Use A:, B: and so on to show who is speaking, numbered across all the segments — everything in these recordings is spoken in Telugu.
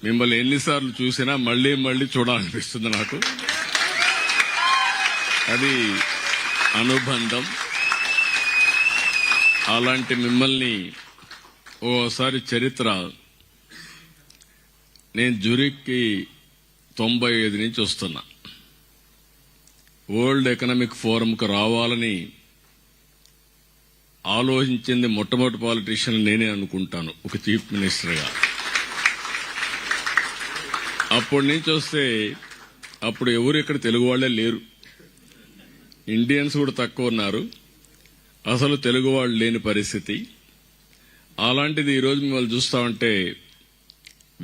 A: మిమ్మల్ని ఎన్నిసార్లు చూసినా మళ్లీ మళ్లీ చూడాలనిపిస్తుంది నాకు. అది అనుబంధం. అలాంటి మిమ్మల్ని ఓసారి చరిత్ర, నేను జూరిక్కి 95 నుంచి వస్తున్నా. వరల్డ్ ఎకనామిక్ ఫోరంకు రావాలని ఆలోచించింది మొట్టమొదటి పాలిటీషియన్ నేనే అనుకుంటాను, ఒక చీఫ్ మినిస్టర్గా. అప్పటి నుంచి వస్తే అప్పుడు ఎవరు ఇక్కడ తెలుగు వాళ్లే లేరు, ఇండియన్స్ కూడా తక్కువ ఉన్నారు, అసలు తెలుగు వాళ్ళు లేని పరిస్థితి. అలాంటిది ఈరోజు మిమ్మల్ని చూస్తా ఉంటే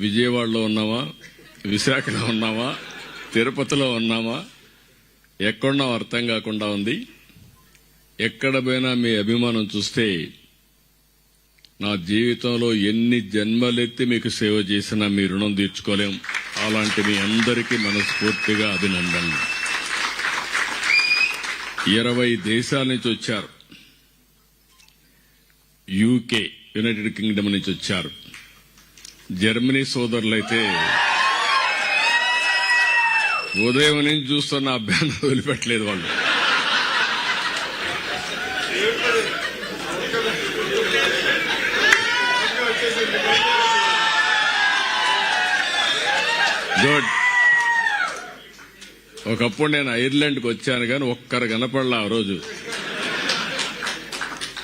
A: విజయవాడలో ఉన్నామా, విశాఖలో ఉన్నామా, తిరుపతిలో ఉన్నామా, ఎక్కడున్నాం అర్థం కాకుండా ఉంది. ఎక్కడ పోయినా మీ అభిమానం చూస్తే నా జీవితంలో ఎన్ని జన్మలెత్తి మీకు సేవ చేసినా మీ రుణం తీర్చుకోలేం. అలాంటి మీ అందరికీ మనస్ఫూర్తిగా అభినందనలు. 20 దేశాల నుంచి వచ్చారు, యూకే, యునైటెడ్ కింగ్డమ్ నుంచి వచ్చారు. జర్మనీ సోదరులైతే ఉదయం నుంచి చూస్తున్న అభ్యాన్ని వదిలిపెట్టలేదు వాళ్ళు. గుడ్. ఒకప్పుడు నేను ఐర్లాండ్కి వచ్చాను కానీ ఒక్కరు కనపడలా ఆ రోజు.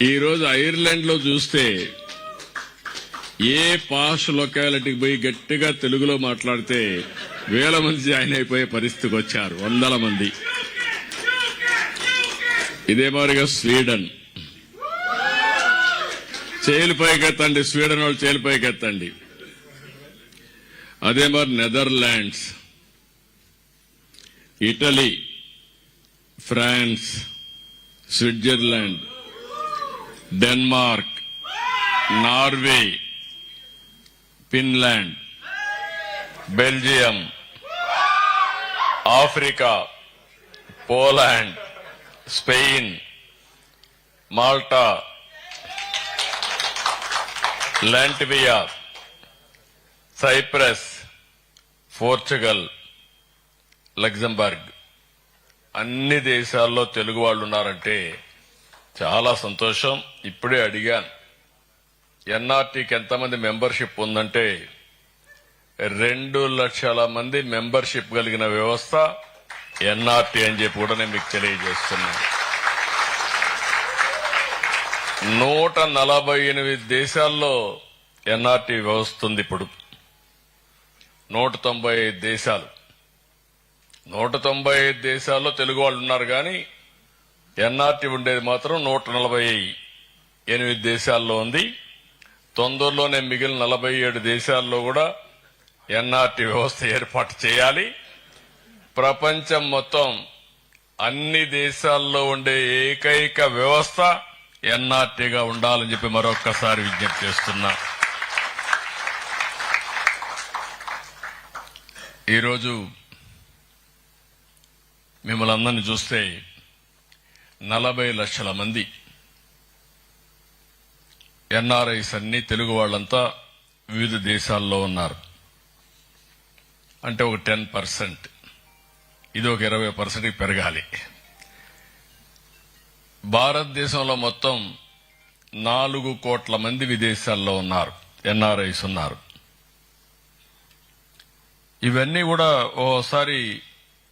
A: ఈ రోజు ఐర్లాండ్ లో చూస్తే ఏ పాష్ లొకాలిటీకి పోయి గట్టిగా తెలుగులో మాట్లాడితే 1000 మంది జాయిన్ అయిపోయే పరిస్థితికి వచ్చారు, 100 మంది. ఇదే మాదిరిగా స్వీడన్, చేలు పైకెత్తండి, స్వీడన్ వాళ్ళు చేలు పైకెత్తండి. అదే మరి Netherlands, Italy, France, Switzerland, Denmark, Norway, Finland, Belgium, Africa, Poland, Spain, Malta, Latvia, Cyprus, Portugal, Luxembourg, అన్ని దేశాల్లో తెలుగు వాళ్ళు ఉన్నారంటే చాలా సంతోషం. ఇప్పుడే అడిగాను, ఎన్ఆర్టీకి ఎంతమంది మెంబర్షిప్ ఉందంటే 2 లక్షల మంది మెంబర్షిప్ కలిగిన వ్యవస్థ ఎన్ఆర్టీ అని చెప్పి కూడా నేను మీకు తెలియజేస్తున్నాను. 148 దేశాల్లో ఎన్ఆర్టీ వ్యవస్థ ఉంది. ఇప్పుడు 195 దేశాలు, 195 దేశాల్లో తెలుగు వాళ్ళు ఉన్నారు. కానీ ఎన్ఆర్టీ ఉండేది మాత్రం 148 దేశాల్లో ఉంది. తొందరలోనే మిగిలిన 47 దేశాల్లో కూడా ఎన్ఆర్టీ వ్యవస్థ ఏర్పాటు చేయాలి. ప్రపంచం మొత్తం అన్ని దేశాల్లో ఉండే ఏకైక వ్యవస్థ ఎన్ఆర్టీగా ఉండాలని చెప్పి మరొక్కసారి విజ్ఞప్తి చేస్తున్నా. ఈరోజు మిమ్మల్ని అందరినీ చూస్తే 40 లక్షల మంది ఎన్ఆర్ఐస్ అన్ని తెలుగు వాళ్ళంతా వివిధ దేశాల్లో ఉన్నారు. అంటే ఒక 10%, ఇది ఒక 20% పెరగాలి. భారతదేశంలో మొత్తం 4 కోట్ల మంది విదేశాల్లో ఉన్నారు, ఎన్ఆర్ఐస్ ఉన్నారు. ఇవన్నీ కూడా ఓసారి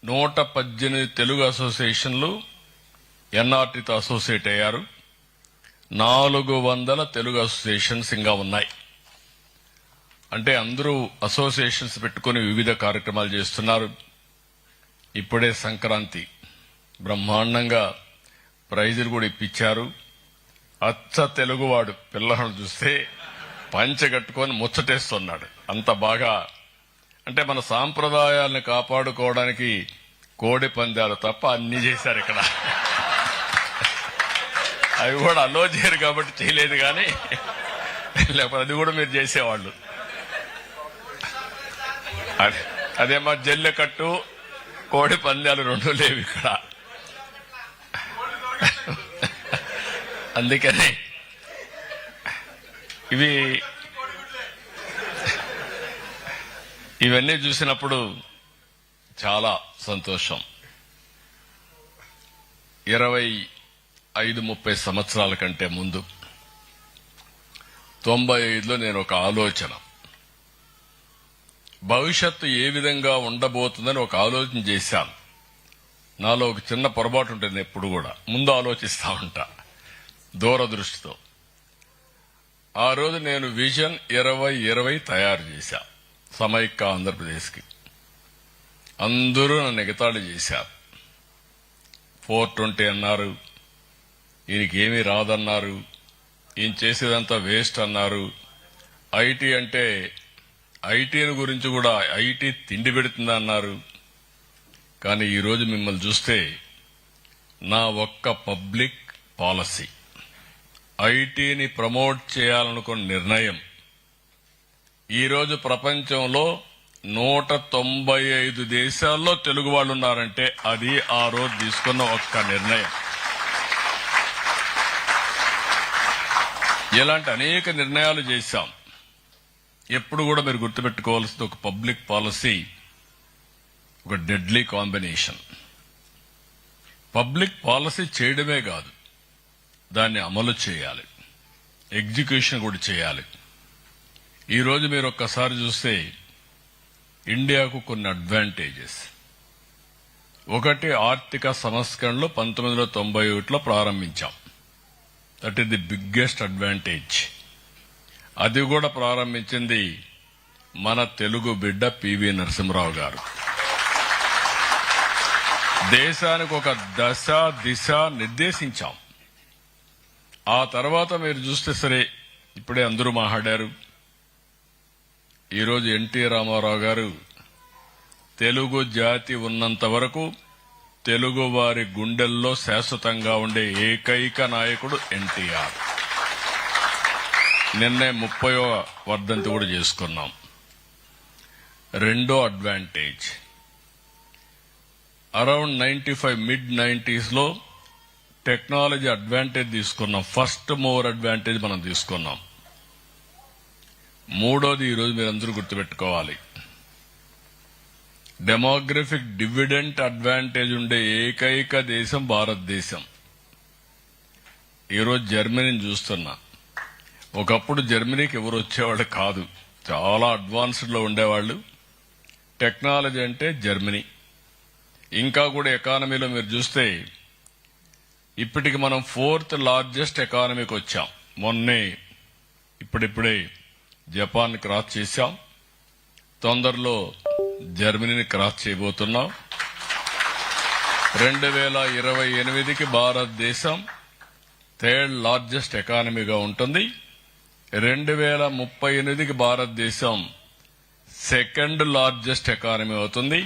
A: 118 తెలుగు అసోసియేషన్లు ఎన్ఆర్టీతో అసోసియేట్ అయ్యారు. 400 తెలుగు అసోసియేషన్స్ ఇంకా ఉన్నాయి. అంటే అందరూ అసోసియేషన్స్ పెట్టుకుని వివిధ కార్యక్రమాలు చేస్తున్నారు. ఇప్పుడే సంక్రాంతి బ్రహ్మాండంగా ప్రైజులు కూడా ఇప్పించారు. అచ్చ తెలుగువాడు పిల్లలను చూస్తే పంచె కట్టుకొని ముచ్చటేస్తున్నాడు. అంత బాగా, అంటే మన సాంప్రదాయాలను కాపాడుకోవడానికి కోడి పందాలు తప్ప అన్ని చేశారు ఇక్కడ. అవి కూడా అలో చేయరు కాబట్టి చేయలేదు, కానీ లేకపోతే అది కూడా మీరు చేసేవాళ్ళు. అదే మా జల్లెకట్టు, కోడి పందాలు 2 లేవు ఇక్కడ. అందుకని ఇవి ఇవన్నీ చూసినప్పుడు చాలా సంతోషం. 25-30 సంవత్సరాల కంటే ముందు 95లో నేను ఒక ఆలోచన, భవిష్యత్తు ఏ విధంగా ఉండబోతుందని ఒక ఆలోచన చేశాను. నాలో ఒక చిన్న పొరపాటు ఉంటుంది, ఎప్పుడు కూడా ముందు ఆలోచిస్తా ఉంటా దూరదృష్టితో. ఆ రోజు నేను విజన్ 2020 తయారు చేశా సమైక్య ఆంధ్రప్రదేశ్కి. అందరూ నన్ను ఎగతాళి చేశారు. 420 అన్నారు, ఈయనకి ఏమీ రాదన్నారు, ఈయన చేసేదంతా వేస్ట్ అన్నారు. ఐటీ అంటే ఐటీని గురించి కూడా ఐటీ తిండి పెడుతుంది అన్నారు. కానీ ఈరోజు మిమ్మల్ని చూస్తే నా ఒక్క పబ్లిక్ పాలసీ, ఐటీని ప్రమోట్ చేయాలనుకున్న నిర్ణయం ఈరోజు ప్రపంచంలో 195 దేశాల్లో తెలుగు వాళ్ళు ఉన్నారంటే అది ఆ రోజు తీసుకున్న ఒక్క నిర్ణయం. ఇలాంటి అనేక నిర్ణయాలు చేశాం. ఎప్పుడు కూడా మీరు గుర్తుపెట్టుకోవాల్సింది, ఒక పబ్లిక్ పాలసీ ఒక డెడ్లీ కాంబినేషన్. పబ్లిక్ పాలసీ చేయడమే కాదు, దాన్ని అమలు చేయాలి, ఎగ్జిక్యూషన్ కూడా చేయాలి. ఈరోజు మీరు ఒక్కసారి చూస్తే ఇండియాకు కొన్ని అడ్వాంటేజెస్. ఒకటి, ఆర్థిక సంస్కరణలు 1991లో ప్రారంభించాం. That is the biggest advantage. అది కూడా ప్రారంభించింది మన తెలుగు బిడ్డ పివి నరసింహరావు గారు. దేశానికి ఒక దశ దిశ నిర్దేశించాం. ఆ తర్వాత మీరు చూస్తే సరే, ఇప్పుడే అందరూ మాట్లాడారు. ఈరోజు ఎన్టీ రామారావు గారు తెలుగు జాతి ఉన్నంత వరకు తెలుగు వారి గుండెల్లో శాశ్వతంగా ఉండే ఏకైక నాయకుడు ఎన్టీఆర్. నిన్నే 30వ వర్ధంతి కూడా చేసుకున్నాం. రెండో advantage, around 95 mid-90s technology advantage తీసుకున్నాం. ఫస్ట్ మూవర్ అడ్వాంటేజ్ మనం తీసుకున్నాం. మూడోది, ఈరోజు మీరందరూ గుర్తుపెట్టుకోవాలి, డెమోగ్రఫిక్ డివిడెంట్ అడ్వాంటేజ్ ఉండే ఏకైక దేశం భారతదేశం. ఈరోజు జర్మనీని చూస్తున్నా. ఒకప్పుడు జర్మనీకి ఎవరు వచ్చేవాళ్ళు కాదు, చాలా అడ్వాన్స్డ్ లో ఉండేవాళ్లు. టెక్నాలజీ అంటే జర్మనీ. ఇంకా కూడా ఎకానమీలో మీరు చూస్తే ఇప్పటికి మనం 4th లార్జెస్ట్ ఎకానమీకి వచ్చాం. మొన్నే ఇప్పుడిప్పుడే జపాన్ క్రాస్ చేశాం. తొందరలో జర్మనీని క్రాస్ చేయబోతున్నాం. 2028కి భారతదేశం 3rd లార్జెస్ట్ ఎకానమీగా ఉంటుంది. 2038కి భారతదేశం 2nd లార్జెస్ట్ ఎకానమీ అవుతుంది.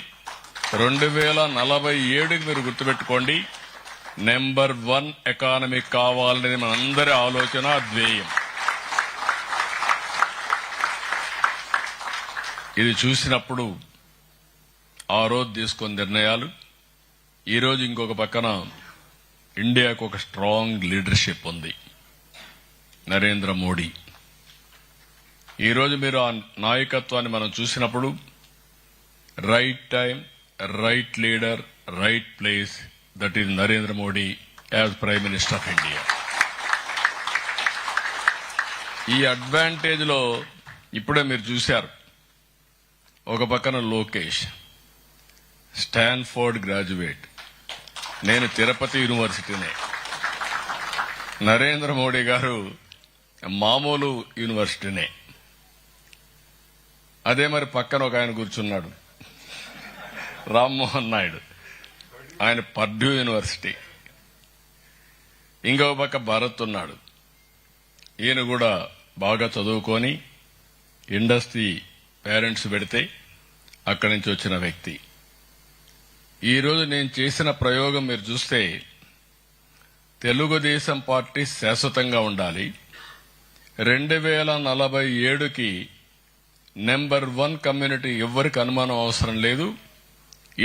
A: 2047కి మీరు గుర్తుపెట్టుకోండి, నెంబర్ 1 ఎకానమీ కావాలనేది మనందరి ఆలోచన, ధ్యేయం. ఇది చూసినప్పుడు ఆ రోజు తీసుకున్న నిర్ణయాలు, ఈరోజు ఇంకొక పక్కన ఇండియాకు ఒక స్ట్రాంగ్ లీడర్షిప్ ఉంది, నరేంద్ర మోడీ. ఈరోజు మీరు ఆ నాయకత్వాన్ని మనం చూసినప్పుడు, right time, right leader, right place, that is Narendra Modi as prime minister of India. ఈ అడ్వాంటేజ్ లో ఇప్పుడే మీరు చూశారు, ఒక పక్కన లోకేష్ స్టాన్ఫోర్డ్ గ్రాడ్యుయేట్, నేను తిరుపతి యూనివర్సిటీనే. నరేంద్ర మోడీ గారు మామూలు యూనివర్సిటీనే. అదే మరి పక్కన ఒక ఆయన కూర్చున్నాడు, రామ్మోహన్ నాయుడు, ఆయన పర్డ్యూ యూనివర్సిటీ. ఇంకొక పక్క భరత్ ఉన్నాడు, ఈయన కూడా బాగా చదువుకొని ఇండస్ట్రీ పేరెంట్స్ పెడితే అక్కడి నుంచి వచ్చిన వ్యక్తి. ఈరోజు నేను చేసిన ప్రయోగం మీరు చూస్తే, తెలుగుదేశం పార్టీ శాశ్వతంగా ఉండాలి. 2047కి నెంబర్ 1 కమ్యూనిటీ ఎవరికి అనుమానం అవసరం లేదు.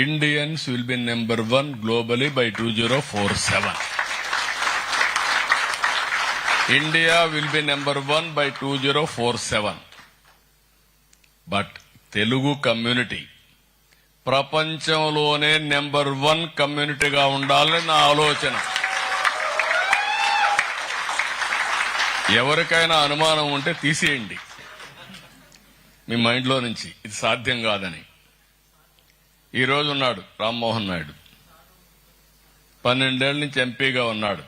A: Indians will be number 1 globally by 2047. India will be number 1 by 2047. But Telugu community ప్రపంచంలోనే నెంబర్ 1 కమ్యూనిటీగా ఉండాలని నా ఆలోచన. ఎవరికైనా అనుమానం ఉంటే తీసేయండి మీ మైండ్లో నుంచి, ఇది సాధ్యం కాదని. ఈరోజు ఉన్నాడు రామ్మోహన్ నాయుడు, 12 ఏళ్ల నుంచి ఎంపీగా ఉన్నాడు.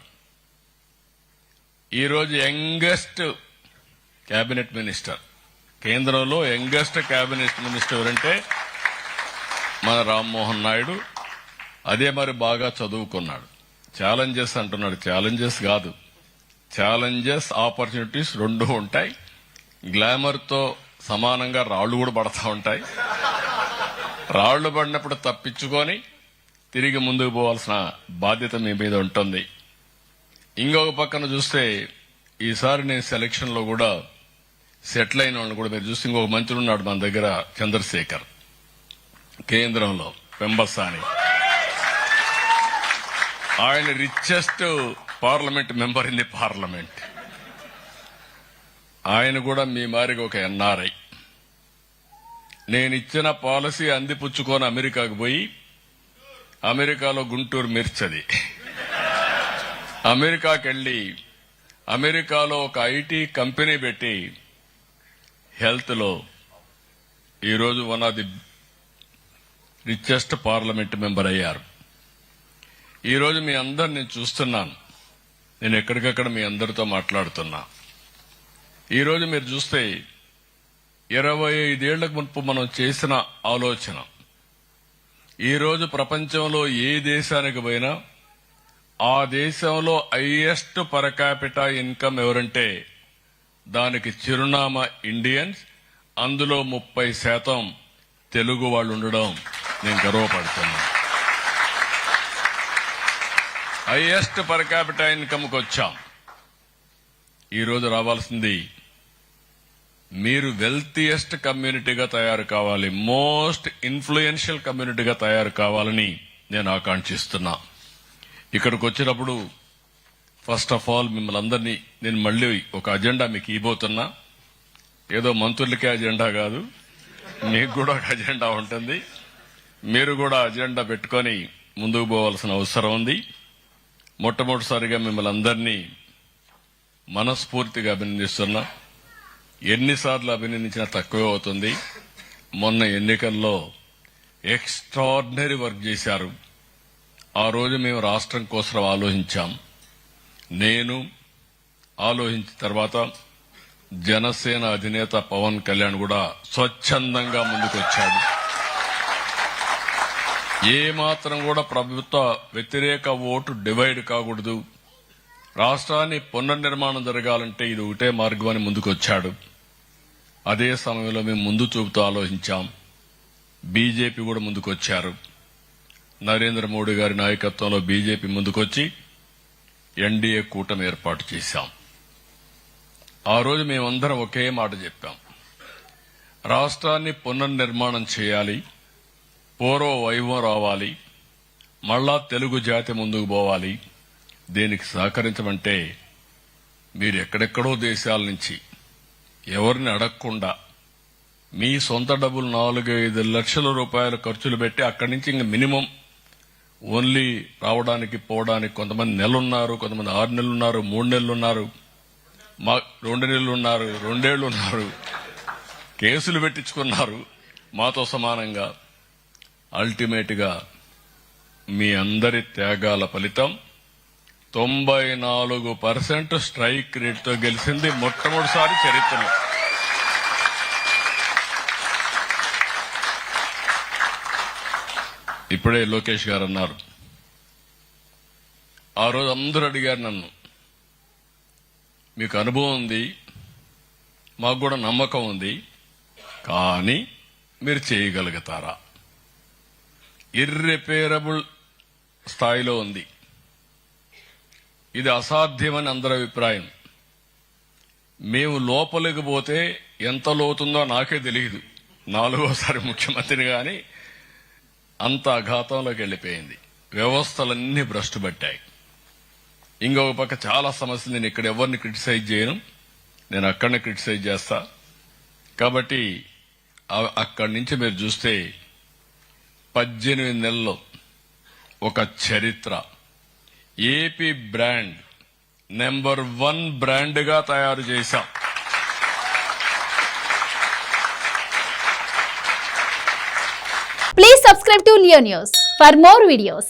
A: ఈరోజు యంగెస్ట్ కేబినెట్ మినిస్టర్, కేంద్రంలో యంగెస్ట్ కేబినెట్ మినిస్టర్ ఎవరంటే మన రామ్మోహన్ నాయుడు. అదే మరి బాగా చదువుకున్నాడు. ఛాలెంజెస్ అంటున్నాడు, ఛాలెంజెస్ కాదు, ఛాలెంజెస్ ఆపర్చునిటీస్ రెండు ఉంటాయి. గ్లామర్ తో సమానంగా రాళ్లు కూడా పడతా ఉంటాయి. రాళ్లు పడినప్పుడు తప్పించుకొని తిరిగి ముందుకు పోవాల్సిన బాధ్యత మీ మీద ఉంటుంది. ఇంకొక పక్కన చూస్తే ఈసారి నేను సెలక్షన్ లో కూడా సెటిల్ అయిన వాళ్ళు కూడా మీరు చూస్తే ఇంకొక మంత్రి ఉన్నాడు మన దగ్గర, చంద్రశేఖర్, కేంద్రంలో పెంబసాని. ఆయన richest parliament member in the parliament. ఆయన కూడా మీ మారిగా ఒక ఎన్ఆర్ఐ. నేను ఇచ్చిన పాలసీ అందిపుచ్చుకొని అమెరికాకు పోయి, అమెరికాలో గుంటూరు మిర్చది, అమెరికాకి వెళ్లి అమెరికాలో ఒక ఐటీ కంపెనీ పెట్టి హెల్త్ లో ఈరోజు one of the richest parliament member అయ్యారు. ఈరోజు మీ అందరు నేను చూస్తున్నాను, నేను ఎక్కడికక్కడ మీ అందరితో మాట్లాడుతున్నా. ఈరోజు మీరు చూస్తే 25 ఏళ్లకు మునుపు మనం చేసిన ఆలోచన ఈరోజు ప్రపంచంలో ఏ దేశానికి పోయినా ఆ దేశంలో హైయెస్ట్ పర్ క్యాపిటా ఇన్కమ్ ఎవరంటే దానికి చిరునామా ఇండియన్స్. అందులో 30% తెలుగు వాళ్ళు ఉండడం నేను గర్వపడుతున్నా. హైయెస్ట్ పర్ క్యాపిటా ఇన్కమ్కి వచ్చాం. ఈరోజు రావాల్సింది మీరు వెల్తియెస్ట్ కమ్యూనిటీగా తయారు కావాలి, మోస్ట్ ఇన్ఫ్లుయెన్షియల్ కమ్యూనిటీగా తయారు కావాలని నేను ఆకాంక్షిస్తున్నా. ఇక్కడికి వచ్చినప్పుడు ఫస్ట్ ఆఫ్ ఆల్ మిమ్మల్ని అందరినీ నేను మళ్లీ ఒక అజెండా మీకు ఇవ్వబోతున్నా. ఏదో మంత్రులకే అజెండా కాదు, మీకు కూడా ఒక అజెండా ఉంటుంది. మీరు కూడా అజెండా పెట్టుకొని ముందుకు పోవాల్సిన అవసరం ఉంది. మొట్టమొదటిసారిగా మిమ్మల్ని అందరినీ మనస్ఫూర్తిగా అభినందిస్తున్నా. ఎన్నిసార్లు అభినందించినా తక్కువే అవుతుంది. మొన్న ఎన్నికల్లో ఎక్స్ట్రాడినరీ వర్క్ చేశారు. ఆ రోజు మేము రాష్ట్రం కోసం ఆలోచించాం. నేను ఆలోచించిన తర్వాత జనసేన అధినేత పవన్ కళ్యాణ్ కూడా స్వచ్ఛందంగా ముందుకొచ్చాడు. ఏమాత్రం కూడా ప్రభుత్వ వ్యతిరేక ఓటు డివైడ్ కాకూడదు, రాష్ట్రాన్ని పునర్నిర్మాణం జరగాలంటే ఇది ఒకటే మార్గం అని ముందుకొచ్చాడు. అదే సమయంలో మేము ముందు చూపుతూ ఆలోచించాం. బీజేపీ కూడా ముందుకొచ్చారు. నరేంద్ర మోడీ గారి నాయకత్వంలో బీజేపీ ముందుకొచ్చి ఎన్డీఏ కూటమి ఏర్పాటు చేశాం. ఆ రోజు మేమందరం ఒకే మాట చెప్పాం, రాష్ట్రాన్ని పునర్నిర్మాణం చేయాలి, పూర్వ వైభవం రావాలి, మళ్లా తెలుగు జాతి ముందుకు పోవాలి. దీనికి సహకరించమంటే మీరు ఎక్కడెక్కడో దేశాల నుంచి ఎవరిని అడగకుండా మీ సొంత డబ్బులు 4-5 లక్షల రూపాయలు ఖర్చులు పెట్టి అక్కడి నుంచి ఇంక మినిమం ఓన్లీ రావడానికి పోవడానికి కొంతమంది నెలలున్నారు, కొంతమంది 6 నెలలున్నారు, 3 నెలలున్నారు, 2 నెలలున్నారు, 2 ఏళ్లు ఉన్నారు, కేసులు పెట్టించుకున్నారు మాతో సమానంగా. అల్టిమేట్ గా మీ అందరి త్యాగాల ఫలితం 94% స్ట్రైక్ రేట్ తో గెలిచింది మొట్టమొదటిసారి చరిత్రలో. ఇప్పుడే లోకేష్ గారు అన్నారు, ఆ రోజు అందరూ అడిగారు నన్ను, మీకు అనుభవం ఉంది, మాకు కూడా నమ్మకం ఉంది, కానీ మీరు చేయగలుగుతారా? ఇర్రిపేరబుల్ స్థాయిలో ఉంది. ఇది అసాధ్యమని అందరి అభిప్రాయం. మేము లోపలికి పోతే ఎంత లోతుందో నాకే తెలియదు. 4వసారి ముఖ్యమంత్రిని గాని అంత అఘాతంలోకి వెళ్లిపోయింది. వ్యవస్థలన్నీ భ్రష్టు పట్టాయి. ఇంకొక పక్క చాలా సమస్యలు. నేను ఇక్కడ ఎవరిని క్రిటిసైజ్ చేయను, నేను అక్కడనే క్రిటిసైజ్ చేస్తా. కాబట్టి అక్కడి నుంచి మీరు చూస్తే 18 నెలల్లో ఒక చరిత్ర. ఏపీ బ్రాండ్ నెంబర్ 1 బ్రాండ్గా తయారు చేశాం.
B: Please subscribe to Leo News for more videos.